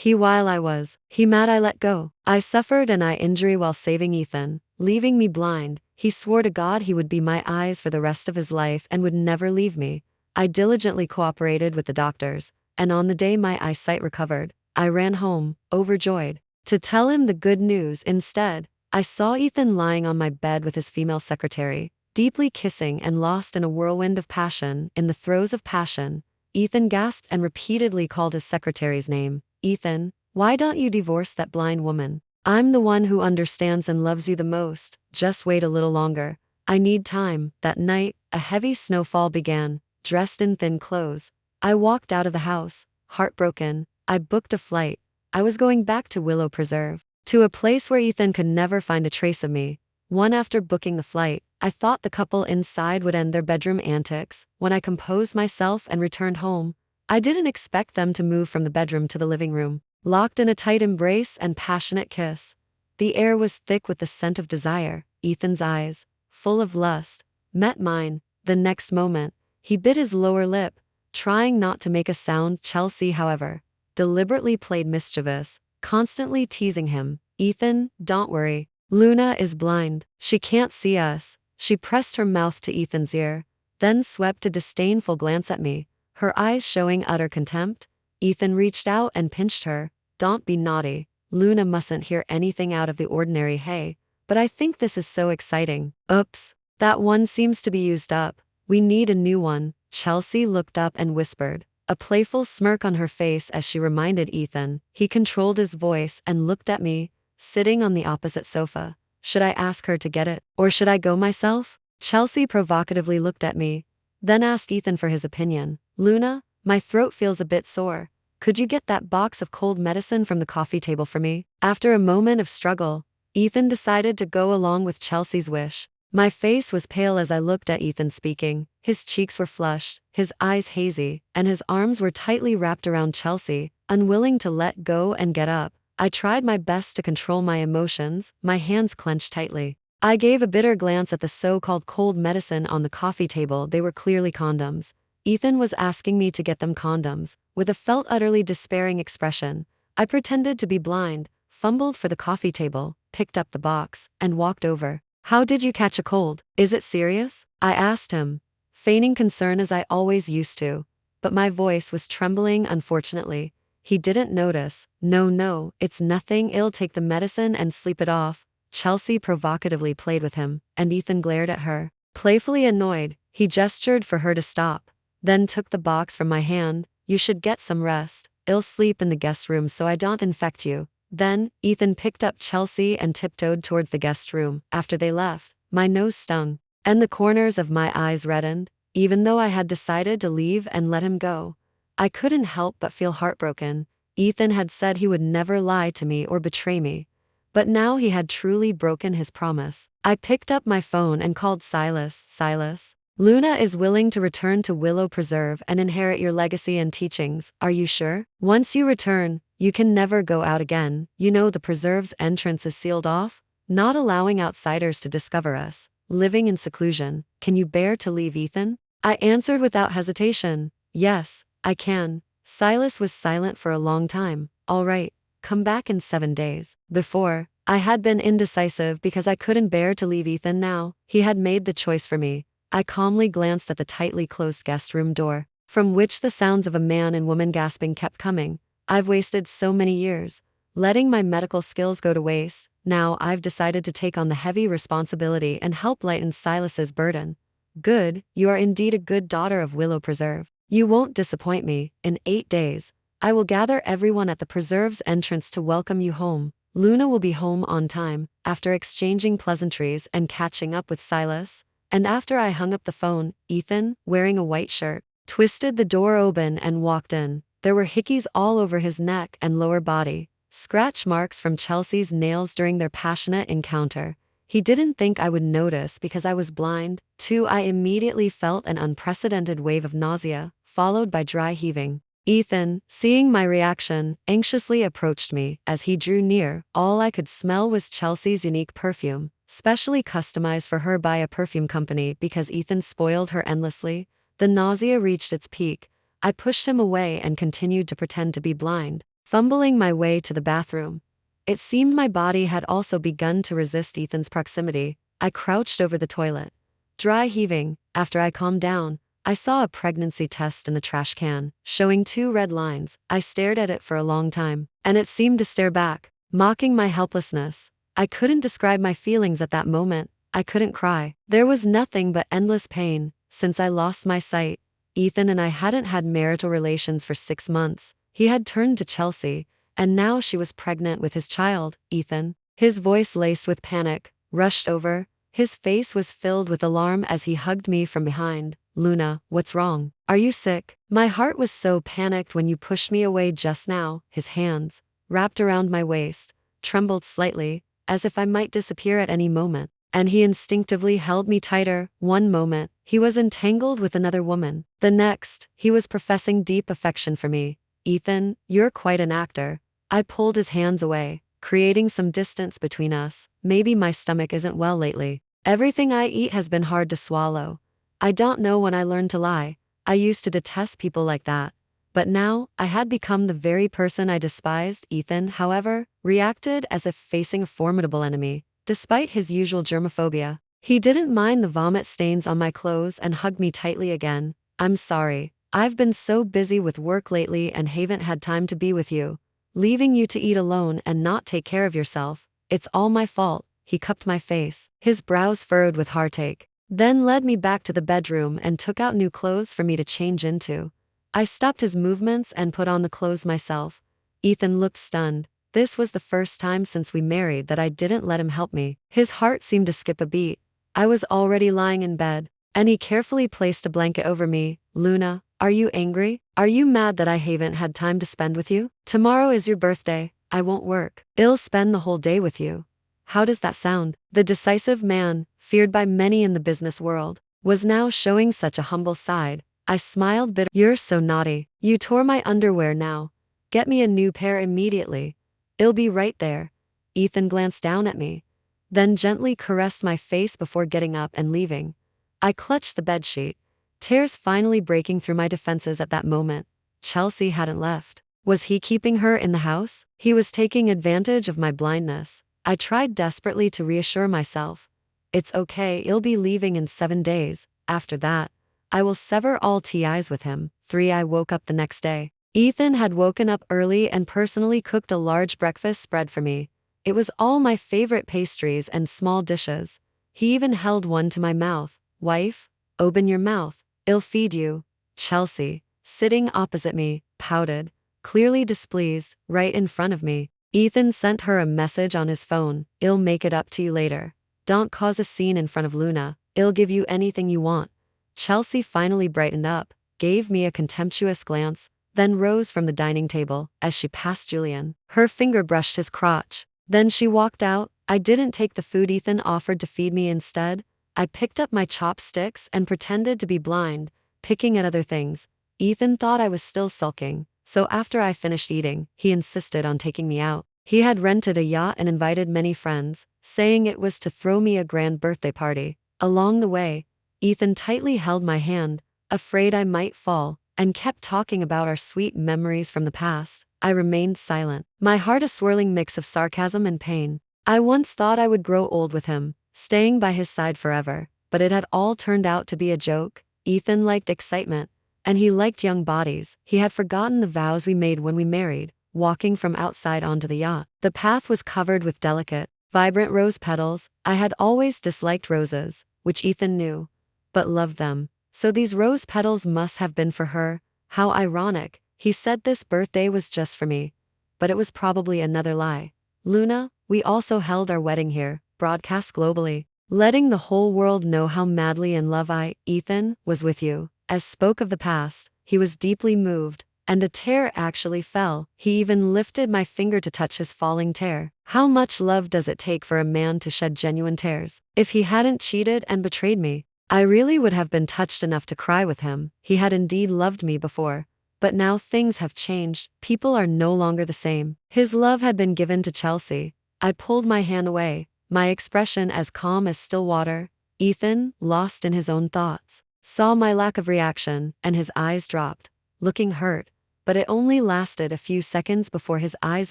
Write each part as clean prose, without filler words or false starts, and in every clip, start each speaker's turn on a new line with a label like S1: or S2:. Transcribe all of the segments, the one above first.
S1: He mad I let go. I suffered an eye injury while saving Ethan, leaving me blind. He swore to God he would be my eyes for the rest of his life and would never leave me. I diligently cooperated with the doctors, and on the day my eyesight recovered, I ran home, overjoyed, to tell him the good news. Instead, I saw Ethan lying on my bed with his female secretary, deeply kissing and lost in a whirlwind of passion. In the throes of passion, Ethan gasped and repeatedly called his secretary's name. Ethan, why don't you divorce that blind woman? I'm the one who understands and loves you the most. Just wait a little longer. I need time. That night, a heavy snowfall began. Dressed in thin clothes, I walked out of the house, heartbroken. I booked a flight. I was going back to Willow Preserve, to a place where Ethan could never find a trace of me. After booking the flight, I thought the couple inside would end their bedroom antics. When I composed myself and returned home, I didn't expect them to move from the bedroom to the living room, locked in a tight embrace and passionate kiss. The air was thick with the scent of desire. Ethan's eyes, full of lust, met mine. The next moment, he bit his lower lip, trying not to make a sound. Chelsea, however, deliberately played mischievous, constantly teasing him. Ethan, don't worry. Luna is blind. She can't see us. She pressed her mouth to Ethan's ear, then swept a disdainful glance at me, her eyes showing utter contempt. Ethan reached out and pinched her. Don't be naughty. Luna mustn't hear anything out of the ordinary. Hey, but I think this is so exciting. Oops, that one seems to be used up. We need a new one. Chelsea looked up and whispered, a playful smirk on her face as she reminded Ethan. He controlled his voice and looked at me, sitting on the opposite sofa. Should I ask her to get it, or should I go myself? Chelsea provocatively looked at me, then asked Ethan for his opinion. Luna, my throat feels a bit sore. Could you get that box of cold medicine from the coffee table for me? After a moment of struggle, Ethan decided to go along with Chelsea's wish. My face was pale as I looked at Ethan speaking. His cheeks were flushed, his eyes hazy, and his arms were tightly wrapped around Chelsea, unwilling to let go and get up. I tried my best to control my emotions, my hands clenched tightly. I gave a bitter glance at the so-called cold medicine on the coffee table. They were clearly condoms. Ethan was asking me to get them condoms. With a felt utterly despairing expression, I pretended to be blind, fumbled for the coffee table, picked up the box, and walked over. How did you catch a cold? Is it serious? I asked him, feigning concern as I always used to, but my voice was trembling. Unfortunately, he didn't notice. No, it's nothing. I'll take the medicine and sleep it off. Chelsea provocatively played with him, and Ethan glared at her. Playfully annoyed, he gestured for her to stop, then took the box from my hand. You should get some rest. I'll sleep in the guest room so I don't infect you. Then, Ethan picked up Chelsea and tiptoed towards the guest room. After they left, my nose stung, and the corners of my eyes reddened. Even though I had decided to leave and let him go, I couldn't help but feel heartbroken. Ethan had said he would never lie to me or betray me, but now he had truly broken his promise. I picked up my phone and called Silas. Silas, Luna is willing to return to Willow Preserve and inherit your legacy and teachings. Are you sure? Once you return, you can never go out again. You know the preserve's entrance is sealed off, not allowing outsiders to discover us. Living in seclusion, can you bear to leave Ethan? I answered without hesitation. Yes, I can. Silas was silent for a long time. All right, come back in 7 days. Before, I had been indecisive because I couldn't bear to leave Ethan. Now, he had made the choice for me. I calmly glanced at the tightly closed guest room door, from which the sounds of a man and woman gasping kept coming. I've wasted so many years, letting my medical skills go to waste. Now I've decided to take on the heavy responsibility and help lighten Silas's burden. Good, you are indeed a good daughter of Willow Preserve. You won't disappoint me. In 8 days, I will gather everyone at the preserve's entrance to welcome you home. Luna will be home on time. After exchanging pleasantries and catching up with Silas, and after I hung up the phone, Ethan, wearing a white shirt, twisted the door open and walked in. There were hickeys all over his neck and lower body, scratch marks from Chelsea's nails during their passionate encounter. He didn't think I would notice because I was blind. Too, I immediately felt an unprecedented wave of nausea, followed by dry heaving. Ethan, seeing my reaction, anxiously approached me. As he drew near, all I could smell was Chelsea's unique perfume, specially customized for her by a perfume company because Ethan spoiled her endlessly. The nausea reached its peak. I pushed him away and continued to pretend to be blind. fumbling my way to the bathroom. It seemed my body had also begun to resist Ethan's proximity. I crouched over the toilet, dry heaving. After I calmed down, I saw a pregnancy test in the trash can, showing 2 red lines. I stared at it for a long time, and it seemed to stare back, mocking my helplessness. I couldn't describe my feelings at that moment. I couldn't cry. There was nothing but endless pain. Since I lost my sight, Ethan and I hadn't had marital relations for 6 months. He had turned to Chelsea, and now she was pregnant with his child. Ethan, his voice laced with panic, rushed over. His face was filled with alarm as he hugged me from behind. Luna, what's wrong? Are you sick? My heart was so panicked when you pushed me away just now. His hands, wrapped around my waist, trembled slightly, as if I might disappear at any moment, and he instinctively held me tighter. One moment, he was entangled with another woman. The next, he was professing deep affection for me. Ethan, you're quite an actor. I pulled his hands away, creating some distance between us. Maybe my stomach isn't well lately. Everything I eat has been hard to swallow. I don't know when I learned to lie. I used to detest people like that. But now, I had become the very person I despised. Ethan, however, reacted as if facing a formidable enemy. Despite his usual germophobia, he didn't mind the vomit stains on my clothes and hugged me tightly again. I'm sorry. I've been so busy with work lately and haven't had time to be with you. Leaving you to eat alone and not take care of yourself. It's all my fault. He cupped my face, his brows furrowed with heartache, then led me back to the bedroom and took out new clothes for me to change into. I stopped his movements and put on the clothes myself. Ethan looked stunned. This was the first time since we married that I didn't let him help me. His heart seemed to skip a beat. I was already lying in bed, and he carefully placed a blanket over me. Luna, are you angry? Are you mad that I haven't had time to spend with you? Tomorrow is your birthday. I won't work. I'll spend the whole day with you. How does that sound? The decisive man, feared by many in the business world, was now showing such a humble side. I smiled bitterly. You're so naughty. You tore my underwear now. Get me a new pair immediately. I'll be right there. Ethan glanced down at me, then gently caressed my face before getting up and leaving. I clutched the bedsheet, tears finally breaking through my defenses at that moment. Chelsea hadn't left. Was he keeping her in the house? He was taking advantage of my blindness. I tried desperately to reassure myself. It's okay, I'll be leaving in 7 days. After that, I will sever all ties with him. 3. I woke up the next day. Ethan had woken up early and personally cooked a large breakfast spread for me. It was all my favorite pastries and small dishes. He even held one to my mouth. Wife, open your mouth. I'll feed you. Chelsea, sitting opposite me, pouted, clearly displeased, right in front of me. Ethan sent her a message on his phone. I'll make it up to you later. Don't cause a scene in front of Luna. I'll give you anything you want. Chelsea finally brightened up, gave me a contemptuous glance, then rose from the dining table. As she passed Julian, her finger brushed his crotch. Then she walked out. I didn't take the food Ethan offered to feed me. Instead, I picked up my chopsticks and pretended to be blind, picking at other things. Ethan thought I was still sulking, so after I finished eating, he insisted on taking me out. He had rented a yacht and invited many friends, saying it was to throw me a grand birthday party. Along the way, Ethan tightly held my hand, afraid I might fall, and kept talking about our sweet memories from the past. I remained silent, my heart a swirling mix of sarcasm and pain. I once thought I would grow old with him, staying by his side forever, but it had all turned out to be a joke. Ethan liked excitement, and he liked young bodies. He had forgotten the vows we made when we married, walking from outside onto the yacht. The path was covered with delicate, vibrant rose petals. I had always disliked roses, which Ethan knew, but loved them. So these rose petals must have been for her. How ironic. He said this birthday was just for me, but it was probably another lie. Luna, we also held our wedding here, broadcast globally, letting the whole world know how madly in love Ethan, was with you. As spoke of the past, he was deeply moved, and a tear actually fell. He even lifted my finger to touch his falling tear. How much love does it take for a man to shed genuine tears? If he hadn't cheated and betrayed me, I really would have been touched enough to cry with him. He had indeed loved me before, but now things have changed. People are no longer the same. His love had been given to Chelsea. I pulled my hand away, my expression as calm as still water. Ethan, lost in his own thoughts, saw my lack of reaction, and his eyes dropped, looking hurt. but it only lasted a few seconds before his eyes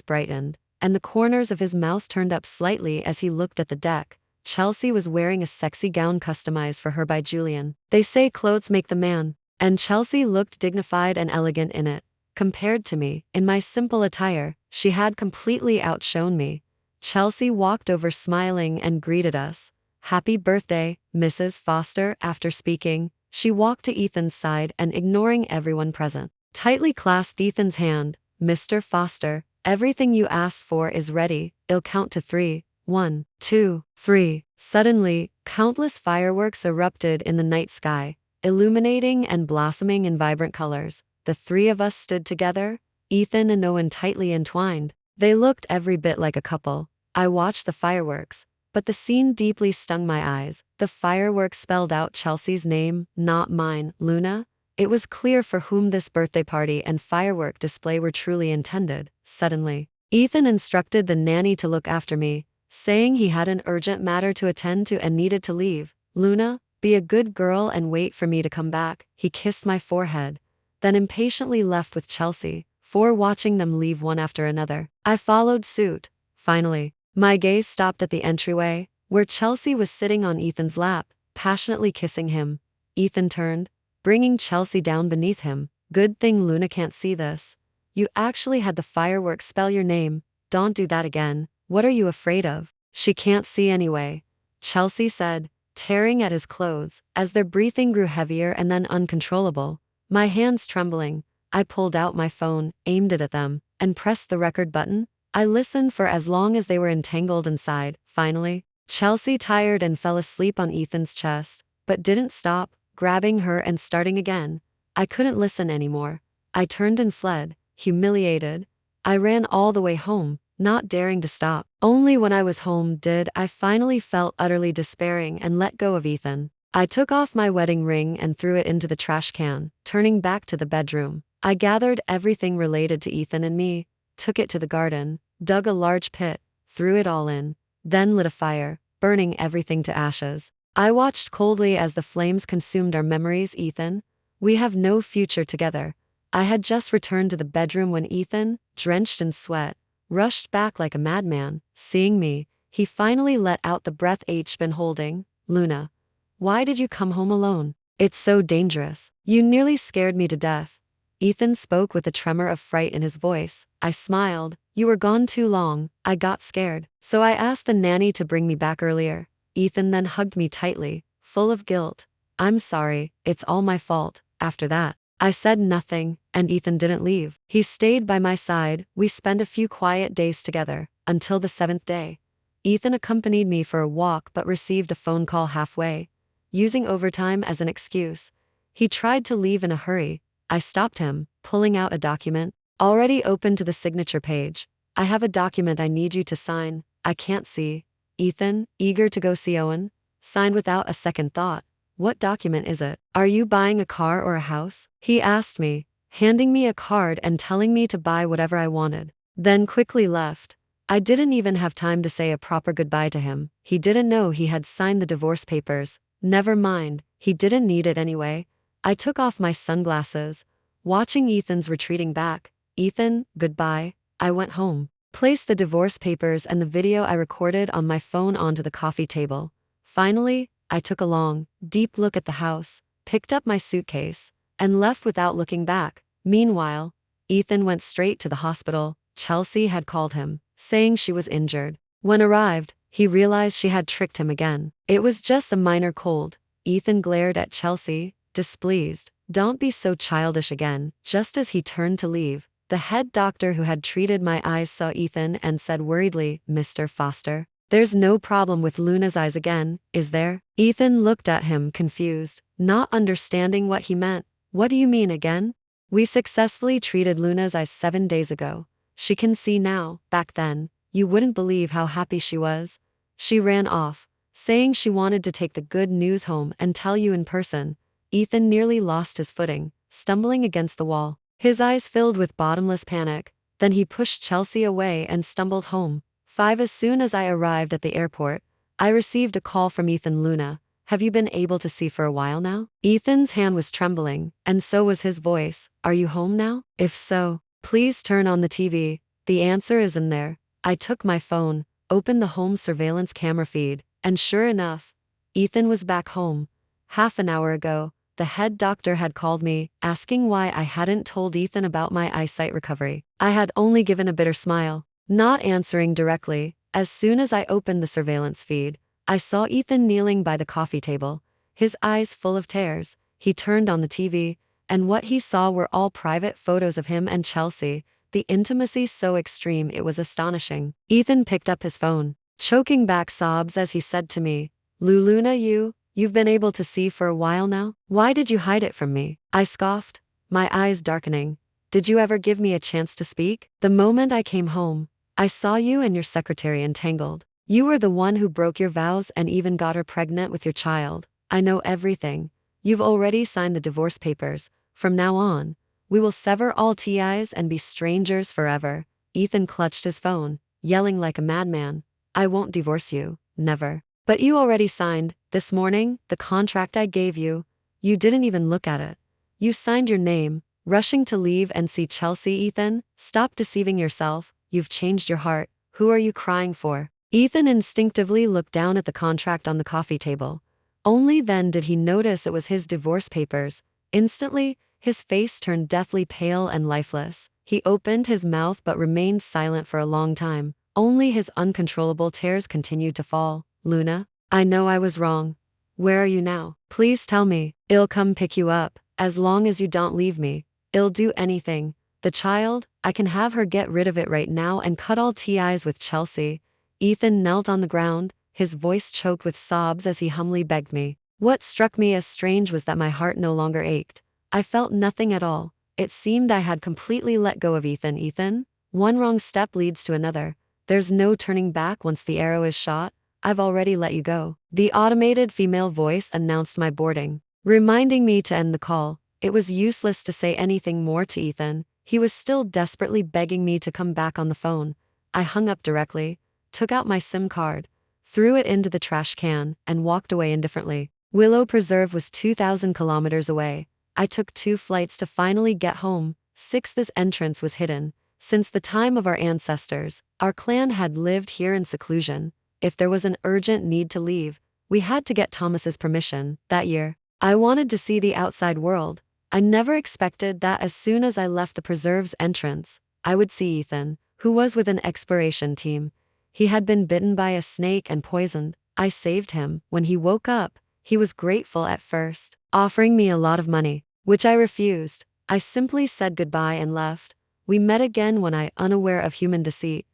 S1: brightened, and the corners of his mouth turned up slightly as he looked at the deck. Chelsea was wearing a sexy gown customized for her by Julian. They say clothes make the man, and Chelsea looked dignified and elegant in it. Compared to me, in my simple attire, she had completely outshone me. Chelsea walked over smiling and greeted us. "Happy birthday, Mrs. Foster." After speaking, she walked to Ethan's side and, ignoring everyone present, tightly clasped Ethan's hand. "Mr. Foster, everything you asked for is ready. I'll count to 3. 1, 2, 3. Suddenly, countless fireworks erupted in the night sky, illuminating and blossoming in vibrant colors. The three of us stood together, Ethan and Owen tightly entwined. They looked every bit like a couple. I watched the fireworks, but the scene deeply stung my eyes. The fireworks spelled out Chelsea's name, not mine. Luna. It was clear for whom this birthday party and firework display were truly intended. Suddenly, Ethan instructed the nanny to look after me, saying he had an urgent matter to attend to and needed to leave. "Luna, be a good girl and wait for me to come back." He kissed my forehead, then impatiently left with Chelsea, watching them leave one after another. I followed suit. Finally, my gaze stopped at the entryway, where Chelsea was sitting on Ethan's lap, passionately kissing him. Ethan turned, bringing Chelsea down beneath him. "Good thing Luna can't see this. You actually had the fireworks spell your name. Don't do that again. What are you afraid of?" "She can't see anyway," Chelsea said, tearing at his clothes, as their breathing grew heavier and then uncontrollable. My hands trembling, I pulled out my phone, aimed it at them, and pressed the record button. I listened for as long as they were entangled inside. Finally, Chelsea tired and fell asleep on Ethan's chest, but didn't stop, grabbing her and starting again. I couldn't listen anymore. I turned and fled, humiliated. I ran all the way home, not daring to stop. Only when I was home did I finally felt utterly despairing and let go of Ethan. I took off my wedding ring and threw it into the trash can. Turning back to the bedroom, I gathered everything related to Ethan and me, took it to the garden, dug a large pit, threw it all in, then lit a fire, burning everything to ashes. I watched coldly as the flames consumed our memories. "Ethan, we have no future together." I had just returned to the bedroom when Ethan, drenched in sweat, rushed back like a madman. Seeing me, he finally let out the breath I'd been holding. "Luna, why did you come home alone? It's so dangerous. You nearly scared me to death." Ethan spoke with a tremor of fright in his voice. I smiled. "You were gone too long. I got scared. So I asked the nanny to bring me back earlier." Ethan then hugged me tightly, full of guilt. "I'm sorry, it's all my fault." After that, I said nothing, and Ethan didn't leave. He stayed by my side. We spent a few quiet days together, until the 7th day. Ethan accompanied me for a walk but received a phone call halfway. Using overtime as an excuse, he tried to leave in a hurry. I stopped him, pulling out a document, already open to the signature page. "I have a document I need you to sign." "I can't see." Ethan, eager to go see Owen, signed without a second thought. "What document is it? Are you buying a car or a house?" he asked me, handing me a card and telling me to buy whatever I wanted. Then quickly left. I didn't even have time to say a proper goodbye to him. He didn't know he had signed the divorce papers. Never mind, he didn't need it anyway. I took off my sunglasses, watching Ethan's retreating back. "Ethan, goodbye." I went home, placed the divorce papers and the video I recorded on my phone onto the coffee table. Finally, I took a long, deep look at the house, picked up my suitcase, and left without looking back. Meanwhile, Ethan went straight to the hospital. Chelsea had called him, saying she was injured. When arrived, he realized she had tricked him again. It was just a minor cold. Ethan glared at Chelsea, displeased. "Don't be so childish again." Just as he turned to leave, the head doctor who had treated my eyes saw Ethan and said worriedly, "Mr. Foster, there's no problem with Luna's eyes again, is there?" Ethan looked at him confused, not understanding what he meant. "What do you mean again?" "We successfully treated Luna's eyes 7 days ago. She can see now. Back then, you wouldn't believe how happy she was. She ran off, saying she wanted to take the good news home and tell you in person." Ethan nearly lost his footing, stumbling against the wall, his eyes filled with bottomless panic. Then he pushed Chelsea away and stumbled home. 5 As soon as I arrived at the airport, I received a call from Ethan. "Luna Have you been able to see for a while now? Ethan's hand was trembling, and so was his voice. Are you home now? If so, please turn on the TV. The answer is in there. I took my phone, opened the home surveillance camera feed, and sure enough, Ethan was back home. Half an hour ago, the head doctor had called me, asking why I hadn't told Ethan about my eyesight recovery. I had only given a bitter smile, not answering directly. As soon as I opened the surveillance feed, I saw Ethan kneeling by the coffee table, his eyes full of tears. He turned on the TV, and what he saw were all private photos of him and Chelsea, the intimacy so extreme it was astonishing. Ethan picked up his phone, choking back sobs as he said to me, Luna, you've been able to see for a while now? Why did you hide it from me? I scoffed, my eyes darkening. Did you ever give me a chance to speak? The moment I came home, I saw you and your secretary entangled. You were the one who broke your vows and even got her pregnant with your child. I know everything. You've already signed the divorce papers. From now on, we will sever all ties and be strangers forever. Ethan clutched his phone, yelling like a madman. I won't divorce you, never. But you already signed, this morning, the contract I gave you. You didn't even look at it. You signed your name, rushing to leave and see Chelsea. Ethan, stop deceiving yourself. You've changed your heart. Who are you crying for? Ethan instinctively looked down at the contract on the coffee table. Only then did he notice it was his divorce papers. Instantly, his face turned deathly pale and lifeless. He opened his mouth but remained silent for a long time. Only his uncontrollable tears continued to fall. Luna, I know I was wrong. Where are you now? Please tell me. I'll come pick you up. As long as you don't leave me, I'll do anything. The child, I can have her get rid of it right now and cut all ties with Chelsea. Ethan knelt on the ground, his voice choked with sobs as he humbly begged me. What struck me as strange was that my heart no longer ached. I felt nothing at all. It seemed I had completely let go of Ethan. Ethan, one wrong step leads to another. There's no turning back once the arrow is shot. I've already let you go. The automated female voice announced my boarding, reminding me to end the call. It was useless to say anything more to Ethan. He was still desperately begging me to come back on the phone. I hung up directly, took out my SIM card, threw it into the trash can, and walked away indifferently. Willow Preserve was 2,000 kilometers away. I took 2 flights to finally get home. 6th entrance was hidden. Since the time of our ancestors, our clan had lived here in seclusion. If there was an urgent need to leave, we had to get Thomas's permission. That year, I wanted to see the outside world. I never expected that as soon as I left the preserve's entrance, I would see Ethan, who was with an exploration team. He had been bitten by a snake and poisoned. I saved him. When he woke up, he was grateful at first, offering me a lot of money, which I refused. I simply said goodbye and left. We met again when I, unaware of human deceit,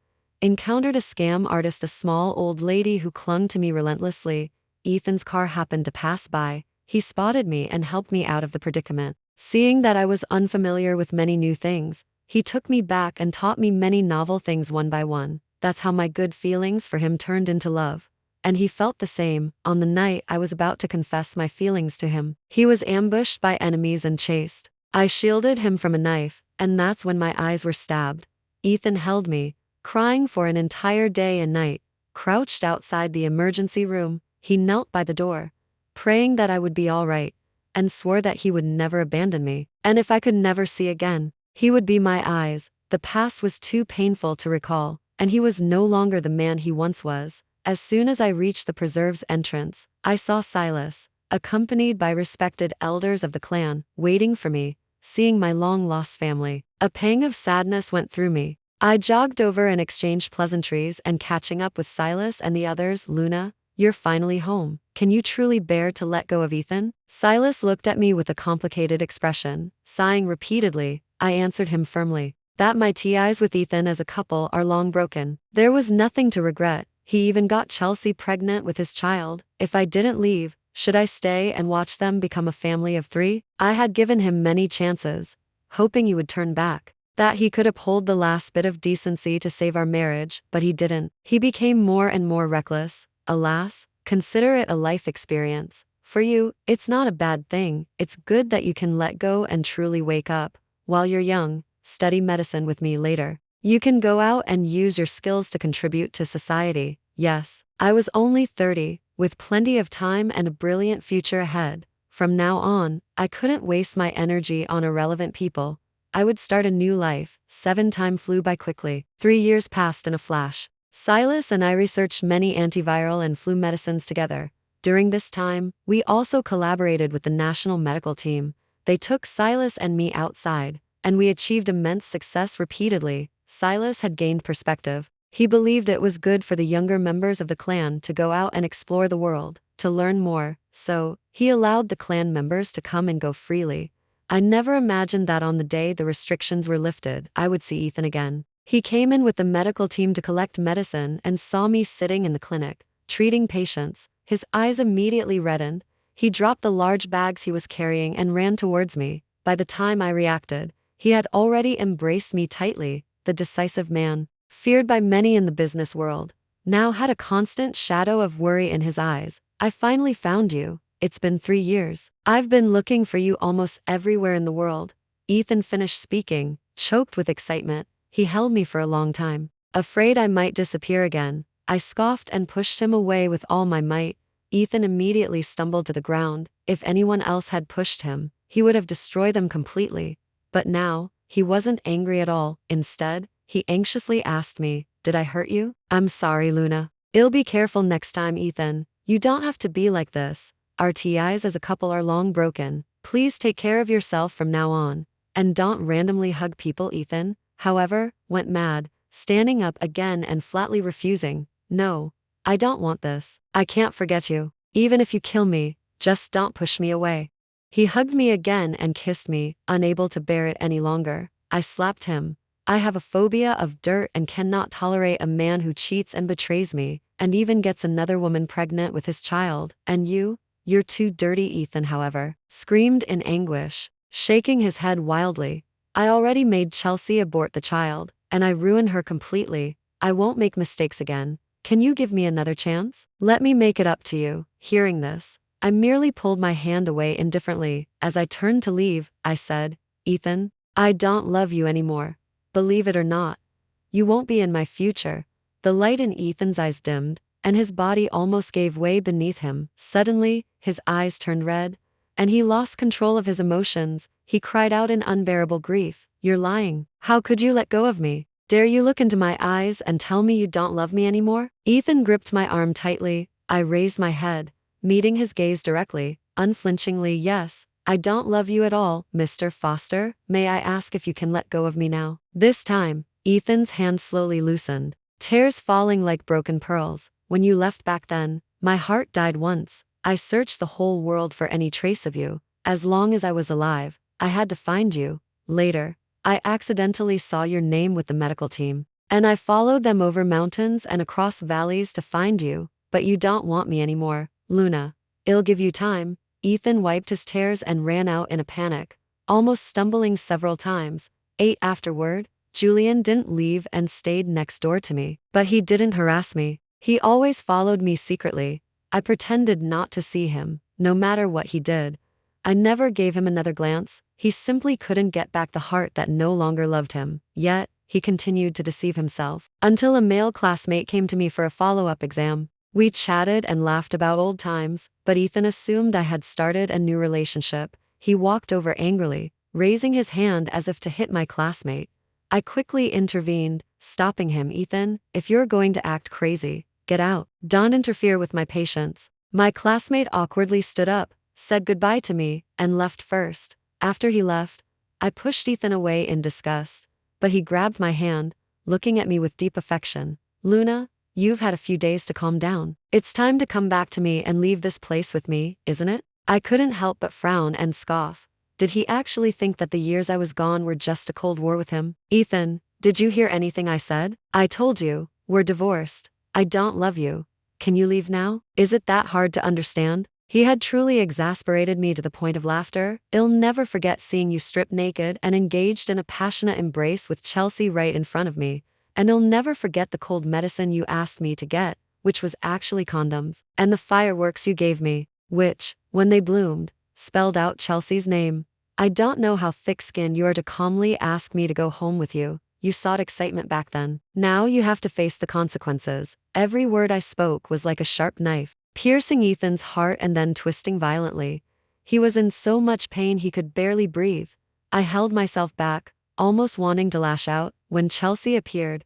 S1: encountered a scam artist, a small old lady who clung to me relentlessly. Ethan's car happened to pass by. He spotted me and helped me out of the predicament. Seeing that I was unfamiliar with many new things, he took me back and taught me many novel things one by one. That's how my good feelings for him turned into love. And he felt the same. On the night I was about to confess my feelings to him, he was ambushed by enemies and chased. I shielded him from a knife, and that's when my eyes were stabbed. Ethan held me, crying for an entire day and night. Crouched outside the emergency room, he knelt by the door, praying that I would be all right, and swore that he would never abandon me. And if I could never see again, he would be my eyes. The past was too painful to recall, and he was no longer the man he once was. As soon as I reached the preserve's entrance, I saw Silas, accompanied by respected elders of the clan, waiting for me. Seeing my long-lost family, a pang of sadness went through me. I jogged over and exchanged pleasantries, and catching up with Silas and the others. Luna, you're finally home. Can you truly bear to let go of Ethan? Silas looked at me with a complicated expression. Sighing repeatedly, I answered him firmly that my ties with Ethan as a couple are long broken. There was nothing to regret. He even got Chelsea pregnant with his child. If I didn't leave, should I stay and watch them become a family of 3? I had given him many chances, hoping he would turn back, that he could uphold the last bit of decency to save our marriage, but he didn't. He became more and more reckless. Alas, consider it a life experience. For you, it's not a bad thing. It's good that you can let go and truly wake up. While you're young, study medicine with me later. You can go out and use your skills to contribute to society. Yes, I was only 30, with plenty of time and a brilliant future ahead. From now on, I couldn't waste my energy on irrelevant people. I would start a new life. 7 time flew by quickly. 3 years passed in a flash. Silas and I researched many antiviral and flu medicines together. During this time, we also collaborated with the national medical team. They took Silas and me outside, and we achieved immense success repeatedly. Silas had gained perspective. He believed it was good for the younger members of the clan to go out and explore the world, to learn more, so he allowed the clan members to come and go freely. I never imagined that on the day the restrictions were lifted, I would see Ethan again. He came in with the medical team to collect medicine and saw me sitting in the clinic, treating patients. His eyes immediately reddened. He dropped the large bags he was carrying and ran towards me. By the time I reacted, he had already embraced me tightly. The decisive man, feared by many in the business world, now had a constant shadow of worry in his eyes. I finally found you. It's been 3 years. I've been looking for you almost everywhere in the world. Ethan finished speaking, choked with excitement. He held me for a long time, afraid I might disappear again. I scoffed and pushed him away with all my might. Ethan immediately stumbled to the ground. If anyone else had pushed him, he would have destroyed them completely. But now, he wasn't angry at all. Instead, he anxiously asked me, "Did I hurt you?" "I'm sorry, Luna. I'll be careful next time, Ethan. You don't have to be like this. Our ties as a couple are long broken. Please take care of yourself from now on. And don't randomly hug people." Ethan, however, went mad, standing up again and flatly refusing. "No, I don't want this. I can't forget you. Even if you kill me, just don't push me away." He hugged me again and kissed me, unable to bear it any longer. I slapped him. I have a phobia of dirt and cannot tolerate a man who cheats and betrays me, and even gets another woman pregnant with his child. And you're too dirty. Ethan, however, screamed in anguish, shaking his head wildly. I already made Chelsea abort the child, and I ruined her completely. I won't make mistakes again. Can you give me another chance? Let me make it up to you. Hearing this, I merely pulled my hand away indifferently. As I turned to leave, I said, "Ethan, I don't love you anymore. Believe it or not, you won't be in my future." The light in Ethan's eyes dimmed, and his body almost gave way beneath him. Suddenly, his eyes turned red, and he lost control of his emotions. He cried out in unbearable grief, "You're lying. How could you let go of me? Dare you look into my eyes and tell me you don't love me anymore?" Ethan gripped my arm tightly. I raised my head, meeting his gaze directly, unflinchingly. "Yes, I don't love you at all, Mr. Foster. May I ask if you can let go of me now?" This time, Ethan's hand slowly loosened, tears falling like broken pearls. "When you left back then, my heart died once. I searched the whole world for any trace of you. As long as I was alive, I had to find you. Later, I accidentally saw your name with the medical team, and I followed them over mountains and across valleys to find you. But you don't want me anymore, Luna. I'll give you time." Ethan wiped his tears and ran out in a panic, almost stumbling several times. Afterward, Julian didn't leave and stayed next door to me. But he didn't harass me. He always followed me secretly. I pretended not to see him, no matter what he did. I never gave him another glance. He simply couldn't get back the heart that no longer loved him. Yet, he continued to deceive himself. Until a male classmate came to me for a follow-up exam. We chatted and laughed about old times, but Ethan assumed I had started a new relationship. He walked over angrily, raising his hand as if to hit my classmate. I quickly intervened, stopping him. "Ethan, if you're going to act crazy, get out. Don't interfere with my patients." My classmate awkwardly stood up, said goodbye to me, and left first. After he left, I pushed Ethan away in disgust, but he grabbed my hand, looking at me with deep affection. "Luna, you've had a few days to calm down. It's time to come back to me and leave this place with me, isn't it?" I couldn't help but frown and scoff. Did he actually think that the years I was gone were just a cold war with him? "Ethan, did you hear anything I said? I told you, we're divorced. I don't love you. Can you leave now? Is it that hard to understand?" He had truly exasperated me to the point of laughter. "I'll never forget seeing you stripped naked and engaged in a passionate embrace with Chelsea right in front of me. And I'll never forget the cold medicine you asked me to get, which was actually condoms, and the fireworks you gave me, which, when they bloomed, spelled out Chelsea's name. I don't know how thick-skinned you are to calmly ask me to go home with you. You sought excitement back then. Now you have to face the consequences." Every word I spoke was like a sharp knife, piercing Ethan's heart and then twisting violently. He was in so much pain he could barely breathe. I held myself back, almost wanting to lash out, when Chelsea appeared.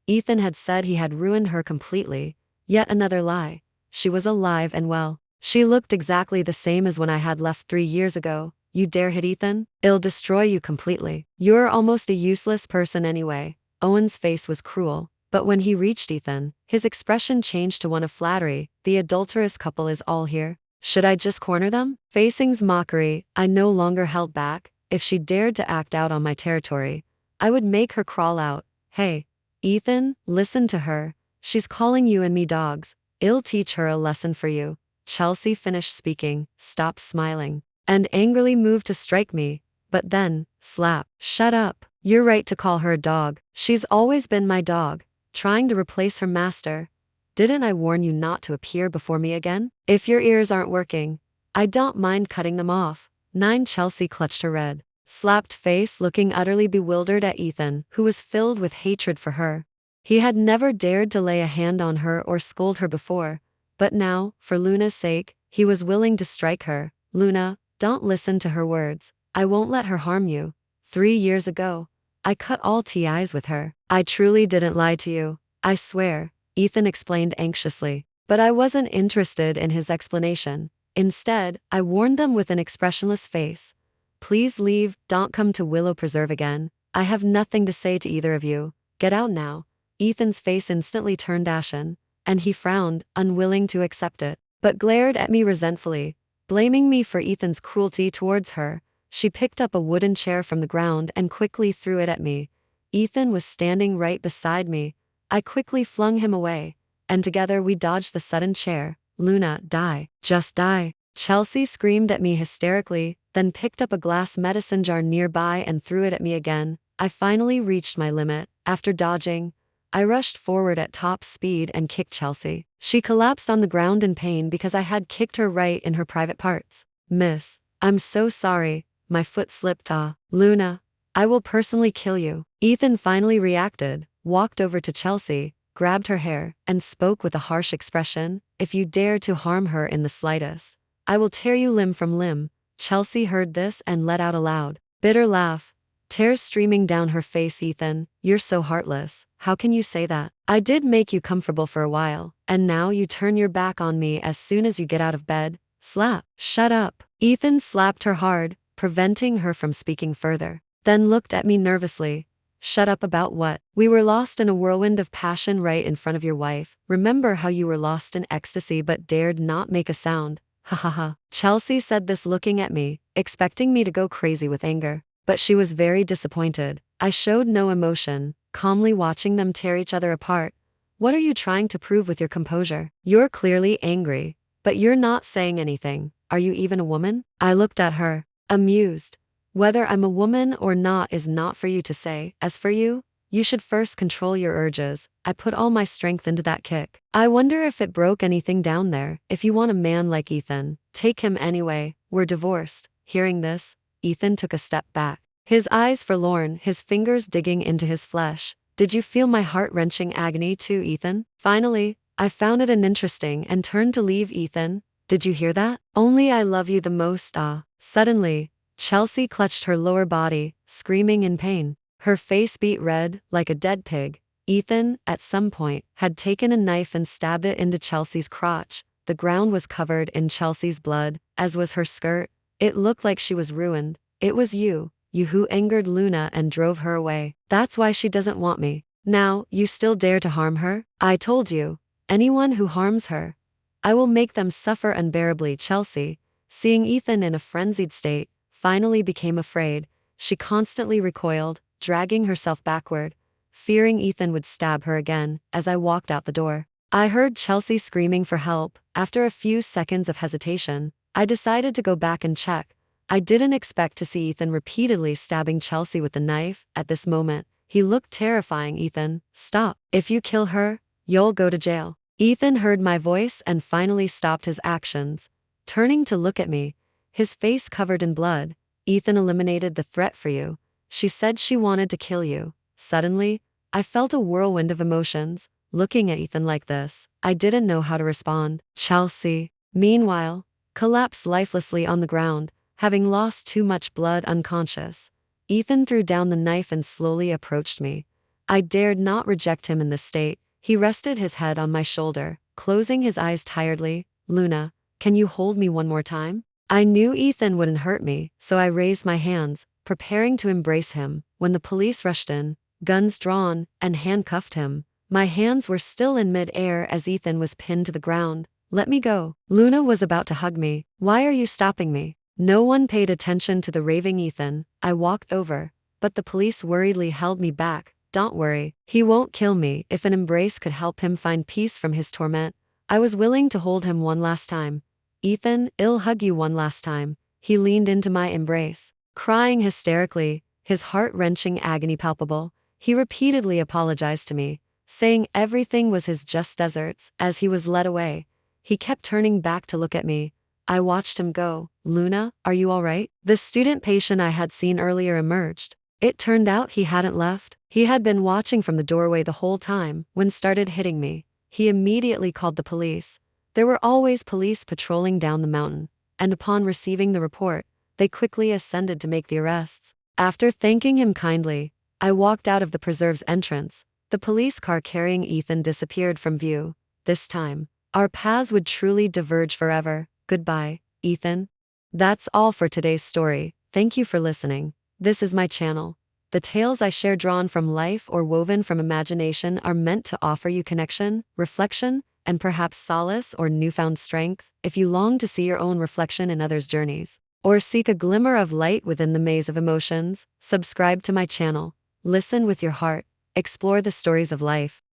S1: Ethan had said he had ruined her completely. Yet another lie. She was alive and well. She looked exactly the same as when I had left 3 years ago. You dare hit Ethan? It'll destroy you completely. You're almost a useless person anyway. Owen's face was cruel, but when he reached Ethan, his expression changed to one of flattery. The adulterous couple is all here. Should I just corner them? Facing's mockery, I no longer held back. If she dared to act out on my territory, I would make her crawl out. Hey, Ethan, listen to her. She's calling you and me dogs. I'll teach her a lesson for you. Chelsea finished speaking, stopped smiling, and angrily moved to strike me. But then, slap. Shut up. You're right to call her a dog. She's always been my dog, trying to replace her master. Didn't I warn you not to appear before me again? If your ears aren't working, I don't mind cutting them off. 9. Chelsea clutched her red, slapped face, looking utterly bewildered at Ethan, who was filled with hatred for her. He had never dared to lay a hand on her or scold her before, but now, for Luna's sake, he was willing to strike her. Luna, don't listen to her words. I won't let her harm you. 3 years ago, I cut all ties with her. I truly didn't lie to you. I swear, Ethan explained anxiously. But I wasn't interested in his explanation. Instead, I warned them with an expressionless face. Please leave, don't come to Willow Preserve again. I have nothing to say to either of you. Get out now. Ethan's face instantly turned ashen, and he frowned, unwilling to accept it, but glared at me resentfully, blaming me for Ethan's cruelty towards her. She picked up a wooden chair from the ground and quickly threw it at me. Ethan was standing right beside me. I quickly flung him away, and together we dodged the sudden chair. Luna, die. Just die. Chelsea screamed at me hysterically, then picked up a glass medicine jar nearby and threw it at me again. I finally reached my limit. After dodging, I rushed forward at top speed and kicked Chelsea. She collapsed on the ground in pain because I had kicked her right in her private parts. Miss, I'm so sorry. My foot slipped. Luna, I will personally kill you. Ethan finally reacted, walked over to Chelsea, grabbed her hair, and spoke with a harsh expression. If you dare to harm her in the slightest, I will tear you limb from limb. Chelsea heard this and let out a loud, bitter laugh, tears streaming down her face. Ethan, you're so heartless. How can you say that? I did make you comfortable for a while, and now you turn your back on me as soon as you get out of bed. Slap. Shut up. Ethan slapped her hard, preventing her from speaking further, then looked at me nervously. Shut up about what? We were lost in a whirlwind of passion right in front of your wife. Remember how you were lost in ecstasy but dared not make a sound? Ha ha ha. Chelsea said this looking at me, expecting me to go crazy with anger. But she was very disappointed. I showed no emotion, calmly watching them tear each other apart. What are you trying to prove with your composure? You're clearly angry, but you're not saying anything. Are you even a woman? I looked at her, amused. Whether I'm a woman or not is not for you to say. As for you, you should first control your urges. I put all my strength into that kick. I wonder if it broke anything down there. If you want a man like Ethan, take him anyway. We're divorced. Hearing this, Ethan took a step back, his eyes forlorn, his fingers digging into his flesh. Did you feel my heart-wrenching agony too, Ethan? Finally, I found it uninteresting and turned to leave. Ethan, did you hear that? Only I love you the most. Suddenly, Chelsea clutched her lower body, screaming in pain. Her face beat red, like a dead pig. Ethan, at some point, had taken a knife and stabbed it into Chelsea's crotch. The ground was covered in Chelsea's blood, as was her skirt. It looked like she was ruined. It was you who angered Luna and drove her away. That's why she doesn't want me. Now, you still dare to harm her? I told you, anyone who harms her, I will make them suffer unbearably. Chelsea, seeing Ethan in a frenzied state, finally became afraid. She constantly recoiled, dragging herself backward, fearing Ethan would stab her again. As I walked out the door, I heard Chelsea screaming for help. After a few seconds of hesitation, I decided to go back and check. I didn't expect to see Ethan repeatedly stabbing Chelsea with the knife. At this moment, he looked terrifying. Ethan, stop. If you kill her, you'll go to jail. Ethan heard my voice and finally stopped his actions, turning to look at me, his face covered in blood. Ethan eliminated the threat for you. She said she wanted to kill you. Suddenly, I felt a whirlwind of emotions. looking at Ethan like this. I didn't know how to respond. Chelsea, meanwhile, collapsed lifelessly on the ground, having lost too much blood unconscious. Ethan threw down the knife and slowly approached me. I dared not reject him in this state. He rested his head on my shoulder, closing his eyes tiredly. Luna, can you hold me one more time? I knew Ethan wouldn't hurt me, so I raised my hands, preparing to embrace him, when the police rushed in, guns drawn, and handcuffed him. My hands were still in mid-air as Ethan was pinned to the ground. Let me go. Luna was about to hug me. Why are you stopping me? No one paid attention to the raving Ethan. I walked over, but the police worriedly held me back. Don't worry, he won't kill me. If an embrace could help him find peace from his torment, I was willing to hold him one last time. Ethan, I'll hug you one last time. He leaned into my embrace, crying hysterically, his heart-wrenching agony palpable. He repeatedly apologized to me, saying everything was his just deserts. As he was led away, he kept turning back to look at me. I watched him go. Luna, are you all right? The student patient I had seen earlier emerged. It turned out he hadn't left. He had been watching from the doorway the whole time. When started hitting me, he immediately called the police. There were always police patrolling down the mountain, and upon receiving the report, they quickly ascended to make the arrests. After thanking him kindly, I walked out of the preserve's entrance. The police car carrying Ethan disappeared from view. This time, our paths would truly diverge forever. Goodbye, Ethan. That's all for today's story. Thank you for listening. This is my channel. The tales I share drawn from life or woven from imagination are meant to offer you connection, reflection, and perhaps solace or newfound strength. If you long to see your own reflection in others' journeys, or seek a glimmer of light within the maze of emotions, subscribe to my channel. Listen with your heart. Explore the stories of life.